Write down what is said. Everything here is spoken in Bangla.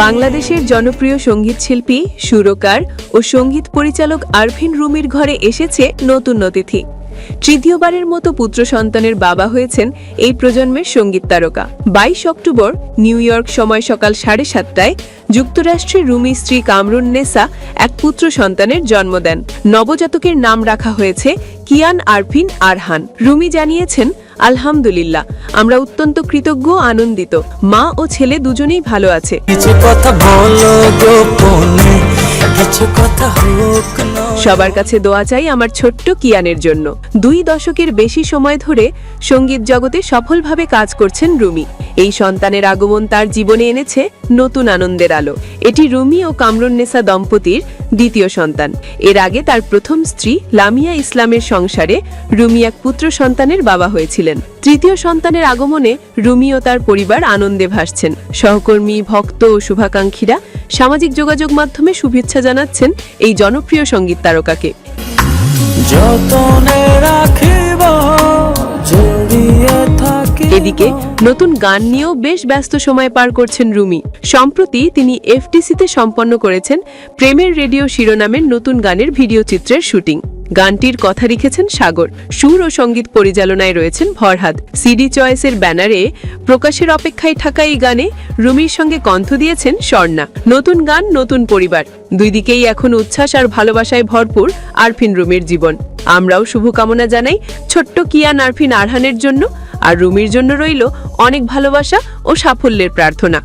বাংলাদেশের জনপ্রিয় সঙ্গীতশিল্পী, সুরকার ও সঙ্গীত পরিচালক আরফিন রুমির ঘরে এসেছে নতুন অতিথি। তৃতীয়বারের মতো পুত্র সন্তানের বাবা হয়েছেন এই প্রজন্মের সঙ্গীত তারকা। 22 অক্টোবর নিউ ইয়র্ক সময় সকাল 7:30টায় যুক্তরাষ্ট্রের রুমি স্ত্রী কামরুন্নেসা এক পুত্র সন্তানের জন্ম দেন। নবজাতকের নাম রাখা হয়েছে কিয়ান আরফিন আরহান। রুমি জানিয়েছেন, আলহামদুলিল্লাহ, আমরা অত্যন্ত কৃতজ্ঞ ও আনন্দিত। মা ও ছেলে দুজনেই ভালো আছে। সবার কাছে দোয়া চাই আমার ছোট্ট কিয়ানের জন্য। 2 দশকের বেশি সময় ধরে সঙ্গীত জগতে সফলভাবে কাজ করছেন রুমি। এই সন্তানের আগমন তার জীবনে এনেছে নতুন আনন্দের আলো। এটি রুমি ও কামরুন্নেসা দম্পতির দ্বিতীয় সন্তান। এর আগে তার প্রথম স্ত্রী লামিয়া ইসলামের সংসারে রুমি এক পুত্র সন্তানের বাবা হয়েছিলেন। তৃতীয় সন্তানের আগমনে রুমি ও তার পরিবার আনন্দে ভাসছেন। সহকর্মী, ভক্ত ও শুভাকাঙ্ক্ষীরা সামাজিক যোগাযোগ মাধ্যমে শুভেচ্ছা জানাচ্ছেন এই জনপ্রিয় সঙ্গীত তারকাকে। এদিকে নতুন গান নিয়েও বেশ ব্যস্ত সময় পার করছেন রুমি। সম্প্রতি তিনি এফটিসিতে সম্পন্ন করেছেন প্রেমের রেডিও শিরোনামের নতুন গানের ভিডিও চিত্রের শুটিং। গানটির কথা লিখেছেন সাগর, সুর ও সঙ্গীত পরিচালনায় রয়েছেন ফরহাদ। সিডি চয়েসের ব্যানারে প্রকাশের অপেক্ষায় থাকা এই গানে রুমির সঙ্গে কণ্ঠ দিয়েছেন স্বর্ণা। নতুন গান, নতুন পরিবার, দুই দিকেই এখন উচ্ছ্বাস আর ভালোবাসায় ভরপুর আরফিন রুমির জীবন। আমরাও শুভকামনা জানাই ছোট্ট কিয়ান আরফিন আরহানের জন্য, আর রুমির জন্য রইল অনেক ভালোবাসা ও সাফল্যের প্রার্থনা।